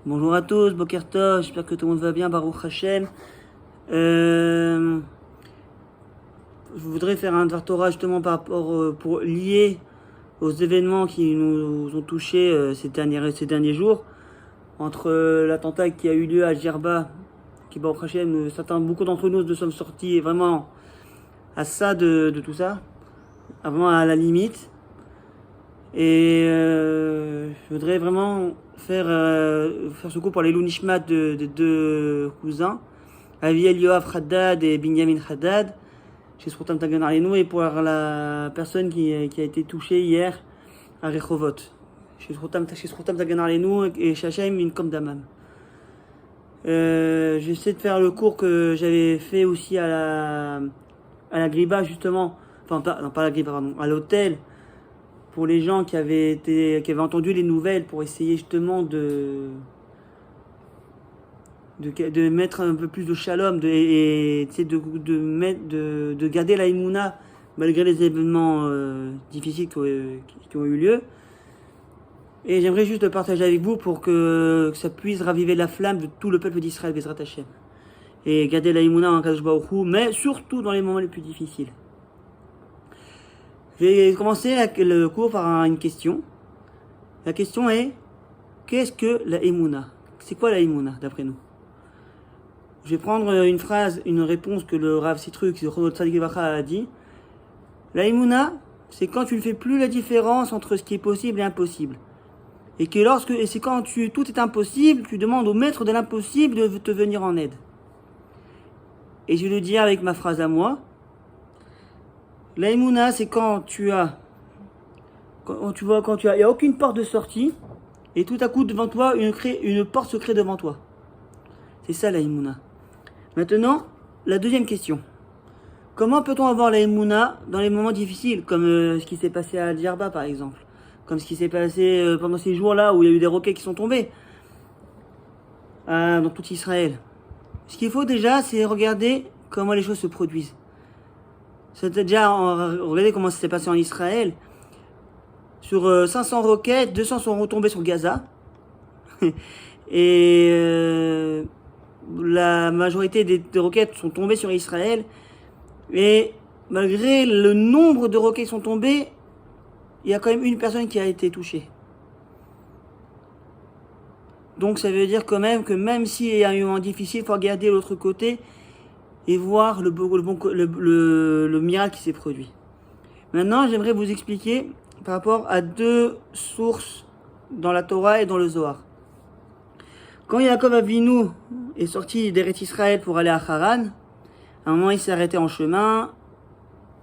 Bonjour à tous, Boker Tov, j'espère que tout le monde va bien, Baruch Hashem. Je voudrais faire un Dvar Torah justement par rapport, pour lier aux événements qui nous ont touchés ces derniers jours, entre l'attentat qui a eu lieu à Djerba, qui Baruch Hashem, certains, beaucoup d'entre nous sommes sortis vraiment à ça de tout ça, vraiment à la limite. Et je voudrais vraiment faire ce coup pour les Nishmat de deux cousins, Aviel Yoav Haddad et Binyamin Haddad, chez Srotam Tagan Alenu, et pour la personne qui a été touchée hier à Rechovot, chez Srotam Tagan Alenu et Shashem Minkom Damam. J'essaie de faire le cours que j'avais fait aussi à la Griba, justement, enfin pas à la Griba, pardon, à l'hôtel, pour les gens qui avaient entendu les nouvelles, pour essayer justement de mettre un peu plus de shalom et de garder la Emouna malgré les événements difficiles qui ont eu lieu. Et j'aimerais juste le partager avec vous pour que ça puisse raviver la flamme de tout le peuple d'Israël, Bezrat Hashem, et garder la Emouna en Kadosh Baruch Hu, mais surtout dans les moments les plus difficiles. Je vais commencer le cours par une question. La question est: qu'est-ce que la Emouna? C'est quoi la Emouna d'après nous? Je vais prendre une réponse que le Rav Sitruk a dit. La Emouna, c'est quand tu ne fais plus la différence entre ce qui est possible et impossible. Et c'est quand tout est impossible, tu demandes au maître de l'impossible de te venir en aide. Et je vais le dire avec ma phrase à moi. La Emouna, c'est quand il n'y a aucune porte de sortie, et tout à coup devant toi, une porte se crée devant toi. C'est ça la Emouna. Maintenant, la deuxième question. Comment peut-on avoir la Emouna dans les moments difficiles, comme ce qui s'est passé à Djerba par exemple, comme ce qui s'est passé pendant ces jours-là où il y a eu des roquettes qui sont tombées dans tout Israël? Ce qu'il faut déjà, c'est regarder comment les choses se produisent. Regardez comment ça s'est passé en Israël. Sur 500 roquettes, 200 sont retombées sur Gaza. Et la majorité des roquettes sont tombées sur Israël. Et malgré le nombre de roquettes qui sont tombées, il y a quand même une personne qui a été touchée. Donc ça veut dire quand même que même s'il y a un moment difficile, il faut regarder l'autre côté et voir le miracle qui s'est produit. Maintenant, j'aimerais vous expliquer par rapport à deux sources dans la Torah et dans le Zohar. Quand Yaakov Avinu est sorti d'Eretz Israël pour aller à Haran, à un moment il s'est arrêté en chemin,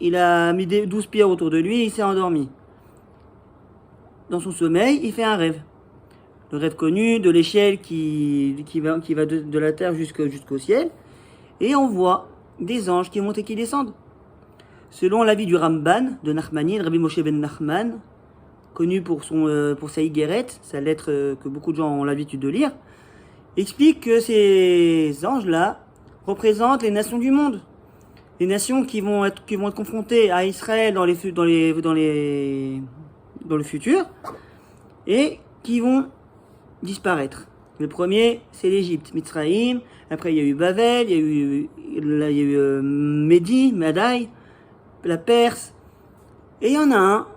il a mis 12 pierres autour de lui et il s'est endormi. Dans son sommeil, il fait un rêve. Le rêve connu de l'échelle qui va de la terre jusqu'au ciel. Et on voit des anges qui montent et qui descendent. Selon l'avis du Ramban de Nachmani, Rabbi Moshe ben Nachman, connu pour sa Higueret, sa lettre que beaucoup de gens ont l'habitude de lire, explique que ces anges-là représentent les nations du monde. Les nations qui vont être confrontées à Israël dans le futur et qui vont disparaître. Le premier, c'est l'Égypte, Mitzraïm. Après, il y a eu Bavel, il y a eu Madaï, la Perse. Et il y en a un,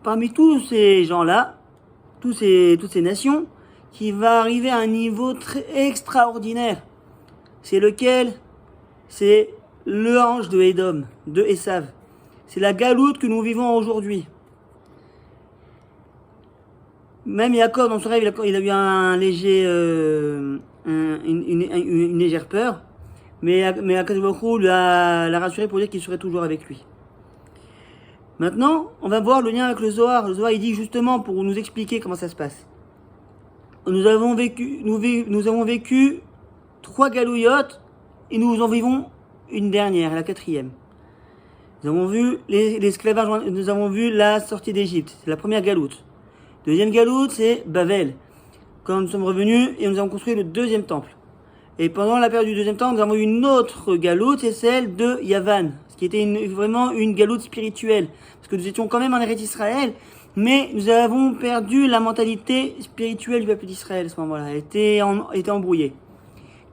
parmi tous ces gens-là, toutes ces nations, qui va arriver à un niveau très extraordinaire. C'est lequel? C'est le ange de Édom, de Esav. C'est la galoute que nous vivons aujourd'hui. Même Yaakov, dans son rêve, il a eu une légère peur, mais Akadosh Baruch Hu l'a rassuré pour dire qu'il serait toujours avec lui. Maintenant, on va voir le lien avec le Zohar. Le Zohar, il dit justement pour nous expliquer comment ça se passe. Nous avons vécu 3 galouillottes et nous en vivons une dernière, la 4e. Nous avons vu l'esclavage, nous avons vu la sortie d'Égypte, c'est la première galoute. Deuxième galoute, c'est Bavel. Quand nous sommes revenus et nous avons construit le 2e temple. Et pendant la période du 2e temple, nous avons eu une autre galoute, c'est celle de Yavan, ce qui était vraiment une galoute spirituelle. Parce que nous étions quand même en Eretz Israël, Mais nous avons perdu la mentalité spirituelle du peuple d'Israël à ce moment-là. Elle était embrouillée.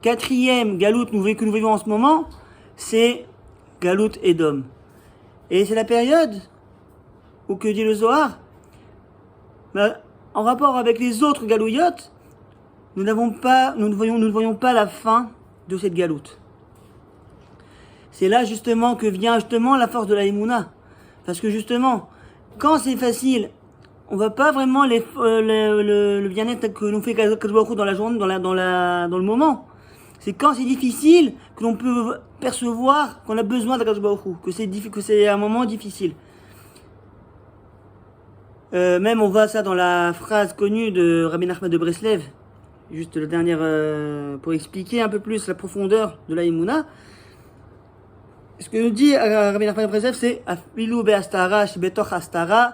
Quatrième galoute que nous vivons en ce moment, c'est galoute Édom. Et c'est la période où, que dit le Zohar, en rapport avec les autres galouillottes, nous ne voyons pas la fin de cette galoute. C'est là justement que vient justement la force de la Emouna. Parce que justement, quand c'est facile, on voit pas vraiment le bien-être que nous fait Kadosh Baruch Hu dans la journée, dans le moment. C'est quand c'est difficile que l'on peut percevoir qu'on a besoin d'Akadosh Baruch Hu, que c'est un moment difficile. Même on voit ça dans la phrase connue de Rabbi Nachman de Breslev, juste la dernière, pour expliquer un peu plus la profondeur de la Emouna. Ce que nous dit Rabbi Nachman de Breslev, c'est Afilu be'astara shebetoch astara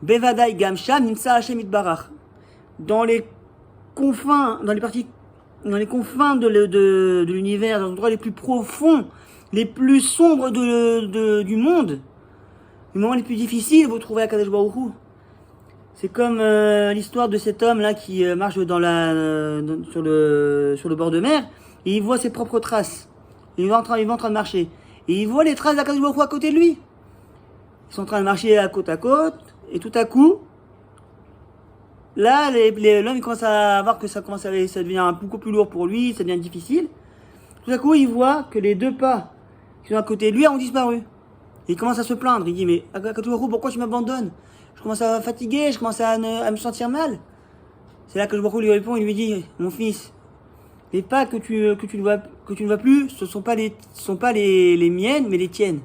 bevadai gam sham nimsa Hashem itbarach. Dans les confins de l'univers, dans les endroits les plus profonds, les plus sombres du monde, les moments les plus difficiles, vous trouvez Akadosh Baruch Hu. C'est comme l'histoire de cet homme là qui marche sur le bord de mer et il voit ses propres traces. Il va en train de marcher et il voit les traces d'Akadosh Baruch Hu à côté de lui. Ils sont en train de marcher à côte et tout à coup, là l'homme il commence à voir que ça devient beaucoup plus lourd pour lui, ça devient difficile. Tout à coup, il voit que les deux pas qui sont à côté de lui ont disparu. Et il commence à se plaindre. Il dit mais Akadosh Baruch Hu, pourquoi tu m'abandonnes? Je commence à fatiguer, je commence à me sentir mal. C'est là que Baruch Hu lui répond, il lui dit, mon fils, les pas que tu ne vois plus, ce sont pas les miennes, mais les tiennes.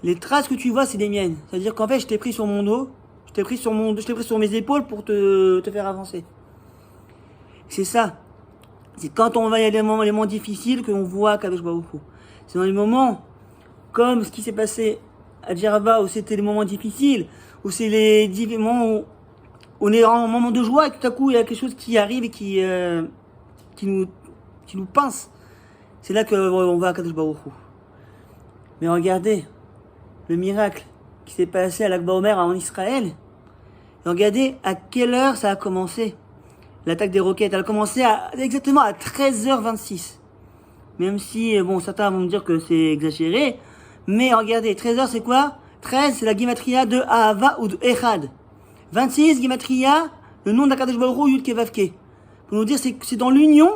Les traces que tu vois, c'est les miennes. C'est-à-dire qu'en fait, je t'ai pris sur mon dos, je t'ai pris sur mes épaules pour te faire avancer. C'est ça. C'est quand on va y aller les moments difficiles que l'on voit Kadosh Baruch Hu. C'est dans les moments comme ce qui s'est passé à Djeraba où c'était les moments difficiles, où c'est les moments où on est en moment de joie et tout à coup il y a quelque chose qui arrive et qui nous pince. C'est là qu'on va à Kadosh Baruch Hu. Mais regardez le miracle qui s'est passé à l'Akba Omer en Israël. Et regardez à quelle heure ça a commencé. L'attaque des roquettes, elle a commencé exactement à 13h26. Même si, certains vont me dire que c'est exagéré. Mais regardez, 13h c'est quoi? 13 c'est la gematria de Ahava ou de Echad. 26 gematria, le nom d'Akadosh Baruch Hu, Yud Ke Vav Ke. Pour nous dire c'est dans l'union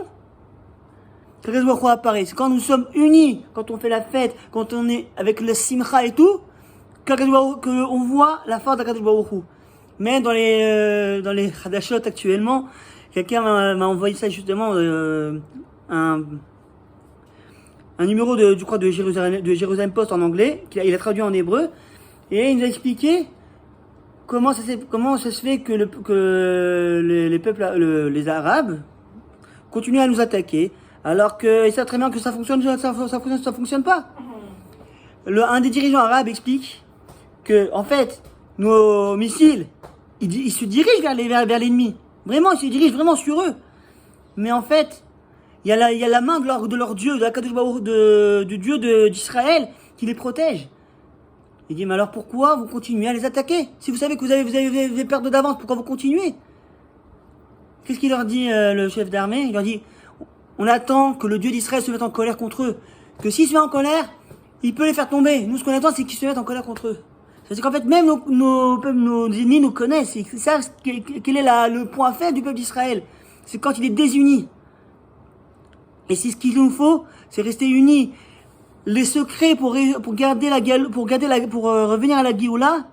qu'Akadosh Baruch Hu apparaît. C'est quand nous sommes unis, quand on fait la fête, quand on est avec le simcha et tout, qu'on voit la force d'Akadosh Baruch Hu. Mais dans les Hadashot actuellement, quelqu'un m'a envoyé ça justement, un numéro de Jérusalem Post en anglais, il a traduit en hébreu, et il nous a expliqué comment ça se fait que les peuples, les Arabes, continuent à nous attaquer, alors qu'ils savent très bien que ça fonctionne pas. Un des dirigeants arabes explique que, en fait, nos missiles, ils se dirigent vers l'ennemi. Vraiment, ils se dirigent vraiment sur eux. Mais en fait, il y a la main de leur Dieu, du Dieu d'Israël, qui les protège. Il dit, mais alors pourquoi vous continuez à les attaquer? Si vous savez que vous avez perdu d'avance, pourquoi vous continuez? Qu'est-ce qu'il leur dit, le chef d'armée? Il leur dit, on attend que le Dieu d'Israël se mette en colère contre eux. Que s'il se met en colère, il peut les faire tomber. Nous, ce qu'on attend, c'est qu'ils se mettent en colère contre eux. C'est qu'en fait, même nos ennemis nous connaissent. Ils savent quel est le point faible du peuple d'Israël. C'est quand il est désuni. Et c'est ce qu'il nous faut, c'est rester unis. Les secrets pour revenir à la Géoula,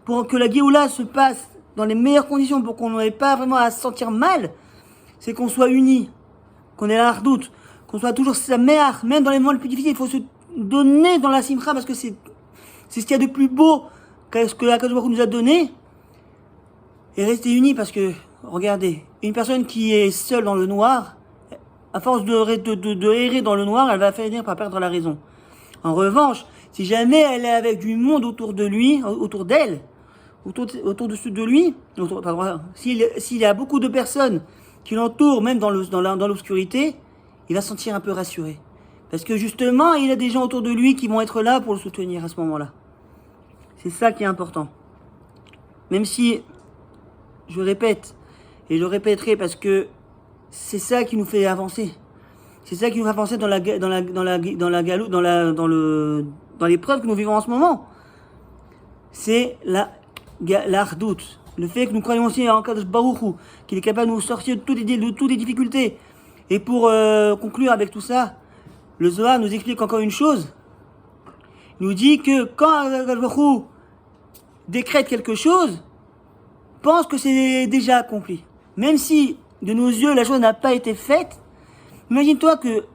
pour que la Géoula se passe dans les meilleures conditions, pour qu'on n'ait pas vraiment à se sentir mal, c'est qu'on soit unis, qu'on ait la hardoute, qu'on soit toujours sa mère, même dans les moments les plus difficiles. Il faut se donner dans la simcha parce que c'est ce qu'il y a de plus beau que ce que Akadosh Baruch Hu nous a donné. Et rester unis parce que, regardez, une personne qui est seule dans le noir, à force de errer dans le noir, elle va finir par perdre la raison. En revanche, si jamais elle est avec du monde autour de lui, autour d'elle, autour de lui, s'il y a beaucoup de personnes qui l'entourent, même dans l'obscurité, il va se sentir un peu rassuré. Parce que justement, il y a des gens autour de lui qui vont être là pour le soutenir à ce moment-là. C'est ça qui est important. même si, je répète, et je le répéterai parce que c'est ça qui nous fait avancer. C'est ça qui nous fait avancer dans l'épreuve que nous vivons en ce moment. C'est la redoute. Le fait que nous croyons aussi en Kadosh Baruch Hu, qu'il est capable de nous sortir de toutes les difficultés. Et pour conclure avec tout ça, le Zohar nous explique encore une chose. Il nous dit que quand Kadosh Baruch Hu décrète quelque chose, pense que c'est déjà accompli. Même si, de nos yeux, la chose n'a pas été faite, dis-toi que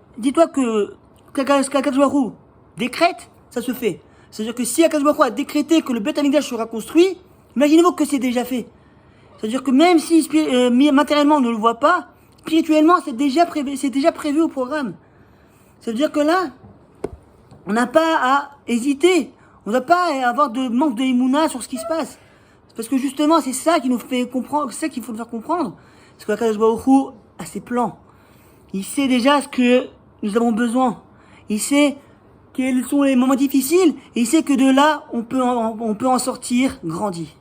Kadosh Baruch Hu décrète, ça se fait. C'est-à-dire que si Kadosh Baruch Hu a décrété que le Beth Amikdash sera construit, imaginez-vous que c'est déjà fait. C'est-à-dire que même si matériellement on ne le voit pas, spirituellement c'est déjà prévu au programme. C'est-à-dire que là, on n'a pas à hésiter, on n'a pas à avoir de manque de émouna sur ce qui se passe. Parce que justement c'est ça qui nous fait comprendre, c'est ça qu'il faut nous faire comprendre. Parce que Kadosh Baruch Hu a ses plans. Il sait déjà ce que nous avons besoin. Il sait quels sont les moments difficiles, et il sait que de là, on peut en sortir grandi.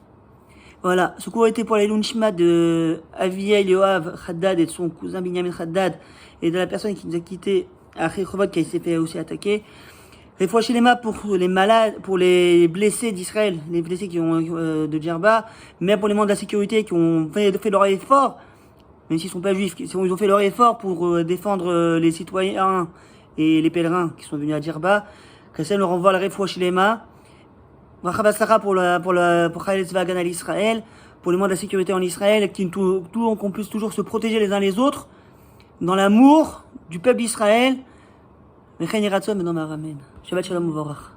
Voilà, ce cours était pour les Lunchma de Aviel Yoav Haddad et de son cousin Binyamin Haddad, et de la personne qui nous a quitté, Achir Chovot, qui s'est fait aussi attaquer. Refouach Shelema pour les malades, pour les blessés d'Israël, les blessés qui ont de Djerba, mais pour les membres de la sécurité qui ont fait leur effort, même s'ils sont pas juifs, ils ont fait leur effort pour défendre les citoyens et les pèlerins qui sont venus à Djerba. Qu'Hachem leur envoie la Refouach Shelema. Bracha pour Chayel Tzva Hagan Israël, pour les membres de la sécurité en Israël, qu'on puisse toujours se protéger les uns les autres, dans l'amour du peuple d'Israël. Shabbat Shalom Uvarach.